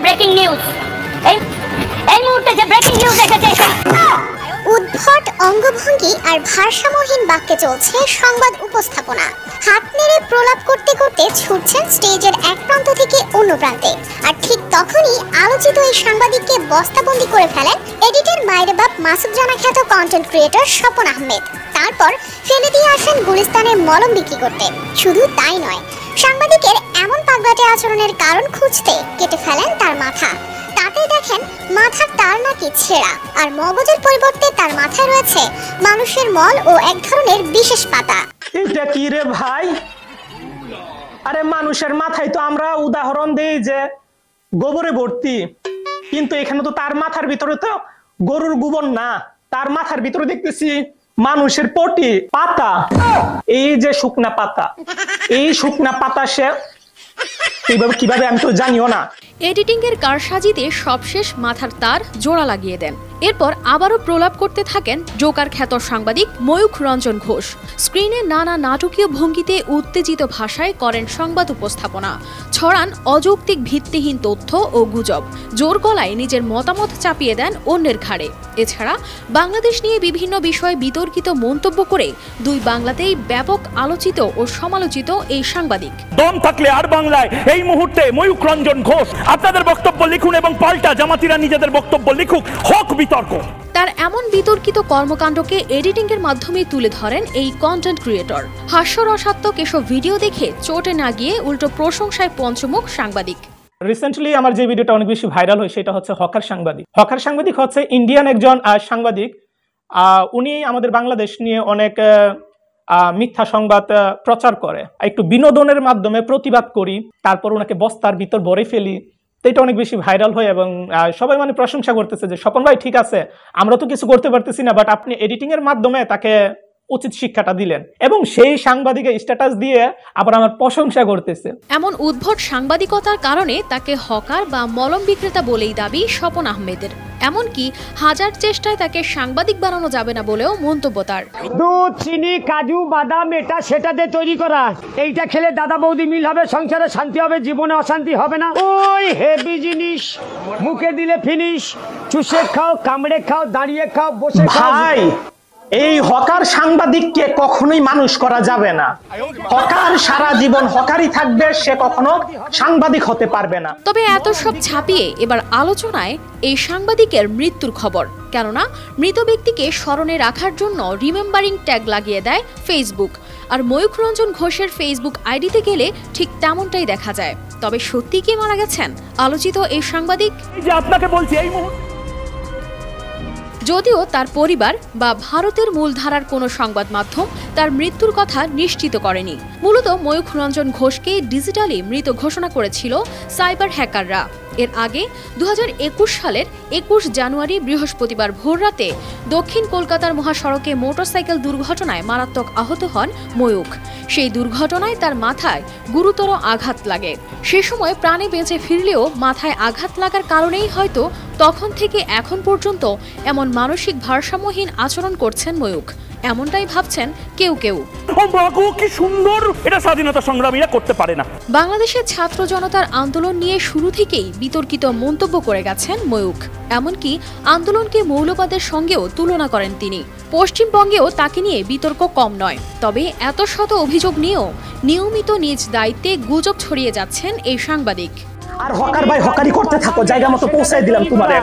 Breaking news এই মুহূর্তে যে ব্রেকিং নিউজ এসেছে উদ্ভট অঙ্গভঙ্গি আর ভারসাম্যহীন বাক্যে চলছে সংবাদ উপস্থাপনা। হাত নেড়ে প্রলাপ করতে করতে ছুটছেন স্টেজের এক প্রান্ত থেকে অন্য প্রান্তে। আর ঠিক তখনই আলোচিত এই সাংবাদিককে বস্তাবন্দি করে ফেলেন এডিটর মায়ের বাপ মাসুদ রানা খ্যাত কন্টেন্ট ক্রিয়েটর স্বপন আহমেদ। তারপর ফেলে দিয়ে আসেন গুলিস্তানে মলম বিক্রি করতে। শুধু তাই নয়, সাংবাদিকের এমন পাগলাটে আচরণের কারণ খুঁজতে কেটে ফেলেন তার মাথা। তাতে দেখেন মাথার তার নাকি ছেঁড়া, আর মগজের পরিবর্তে তার মাথায় রয়েছে মানুষের মল ও এক ধরনের বিশেষ পাতা। এটা কি রে ভাই? আরে মানুষের মাথায় তো আমরা উদাহরণ দেই যে গোবরে ভর্তি, কিন্তু এখানে তো তার মাথার ভিতরে তো গরুর গোবর না, তার মাথার ভিতরে দেখতেছি মানুষের পটি পাতা। এই যে শুকনা পাতা, এই শুকনা পাতা সে কিভাবে আমি তো জানিও না। এডিটিং এর কারসাজিতে সবশেষ মাথার তার জোড়া লাগিয়ে দেন। এরপর আবারও প্রলাপ করতে থাকেন জোকার খ্যাত সাংবাদিক ময়ূখ রঞ্জন ঘোষ। স্ক্রিনে নানা নাটকীয় ভঙ্গিতে উত্তেজিত ভাষায় করেন সংবাদ উপস্থাপনা, ছড়ান অযৌক্তিক ভিত্তিহীন তথ্য ও গুজব, জোর গলায় নিজের মতামত চাপিয়ে দেন অন্যের ঘাড়ে। এছাড়া বাংলাদেশ নিয়ে বিভিন্ন বিষয়ে বিতর্কিত মন্তব্য করে দুই বাংলাতেই ব্যাপক আলোচিত ও সমালোচিত এই সাংবাদিক। দম থাকলে আর বাংলায় এই মুহূর্তে ময়ূখ রঞ্জন ঘোষ আপনাদের বক্তব্য লিখুন এবং পাল্টা জামাতিরা নিজেদের বক্তব্য লিখুক, হোক বিতর্ক। তার এমন বিতর্কিত কর্মকাণ্ডকে এডিটিং এর মাধ্যমে তুলে ধরেন এই কন্টেন্ট ক্রিয়েটর। হাস্যরসাত্মক এসব ভিডিও দেখে চোটে না গিয়ে উল্টো প্রশংসায় পঞ্চমুখ সাংবাদিক। রিসেন্টলি আমার যে ভিডিওটা অনেক বেশি ভাইরাল হয় সেটা হচ্ছে হকার সাংবাদিক। হকার সাংবাদিক হচ্ছে ইন্ডিয়ান একজন সাংবাদিক। উনি আমাদের বাংলাদেশ নিয়ে অনেক মিথ্যা সংবাদ প্রচার করে। একটু বিনোদনের মাধ্যমে প্রতিবাদ করি, তারপর ওনাকে বস্তার ভিতর ভরে ফেলি। তো এটা অনেক বেশি ভাইরাল হয় এবং সবাই মানে প্রশংসা করতেছে যে স্বপন ভাই ঠিক আছে, আমরা তো কিছু করতে পারতেছি না, বাট আপনি এডিটিং এর মাধ্যমে তাকে উচিত শিক্ষাটা দিলেন। এবং সেই সাংবাদিকের স্ট্যাটাস দিয়ে আবার আমার প্রশংসা করতেছে। এমন উদ্ভট সাংবাদিকতার কারণে তাকে হকার বা মলম বিক্রেতা বলেই দাবি স্বপন আহমেদের। এমনকি হাজার চেষ্টায় তাকে সাংবাদিক বানানো যাবে না বলেও মন্তব্য তার। দুধ, চিনি, কাজু, বাদাম এটা সেটাতে তৈরি করা, এইটা খেলে দাদা বৌদি মিল হবে, সংসারে শান্তি হবে, জীবনে অশান্তি হবে না। ওই হেভি জিনিস মুখে দিলে ফিনিশ, চুষে খাও, কামড়ে খাও, দাঁড়িয়ে খাও, বসে খাও। ভাই, এই হকার সাংবাদিককে কখনোই মানুষ করা যাবে না। হকার সারা জীবন হকারই থাকবে, সে কখনো সাংবাদিক হতে পারবে না। তবে এত সব ছাপিয়ে এবার আলোচনায় এই সাংবাদিকের মৃত্যুর খবর। কেননা মৃত ব্যক্তিকে স্মরণে রাখার জন্য রিমেম্বারিং ট্যাগ লাগিয়ে দেয় ফেসবুক। আর ময়ূখ রঞ্জন ঘোষের ফেসবুক আইডিতে গেলে ঠিক তেমনটাই দেখা যায়। তবে সত্যি কি মারা গেছেন আলোচিত এই সাংবাদিক? যে আপনাকে বলছি এই মুহূর্তে যদিও তার পরিবার বা ভারতের মূলধারার কোনো সংবাদ মাধ্যম তার মৃত্যুর কথা নিশ্চিত করেনি। মূলত ময়ূখ রঞ্জন ঘোষকে ডিজিটালি মৃত ঘোষণা করেছিল সাইবার হ্যাকাররা। এর আগে 2021 সালের 21 জানুয়ারি বৃহস্পতিবার ভোররাতে দক্ষিণ কলকাতার মহাসড়কে মোটরসাইকেল দুর্ঘটনায় মারাত্মক আহত হন ময়ূখ। সেই দুর্ঘটনায় তার মাথায় গুরুতর আঘাত লাগে। সে সময় প্রাণে বেঁচে ফিরলেও মাথায় আঘাত লাগার কারণেই হয়তো তখন থেকে এখন পর্যন্ত এমন মানসিক ভারসাম্যহীন আচরণ করছেন ময়ূখ, এমনটাই ভাবছেন কেউ কেউ। কি সুন্দর, এটা স্বাধীনতা সংগ্রামীরা করতে পারে না। বাংলাদেশের ছাত্র জনতার আন্দোলন নিয়ে শুরু থেকেই বিতর্কিত মন্তব্য করে গেছেন ময়ূখ। এমনকি আন্দোলনকে মৌলবাদের সঙ্গেও তুলনা করেন তিনি। পশ্চিমবঙ্গেও তাকে নিয়ে বিতর্ক কম নয়। তবে এত শত অভিযোগ নিয়েও নিয়মিত নিজ দায়িত্বে গুজব ছড়িয়ে যাচ্ছেন এই সাংবাদিক। আর হকার ভাই হকারি করতে থাকো, জায়গা মতো পৌঁছাই দিলাম তোমাদের।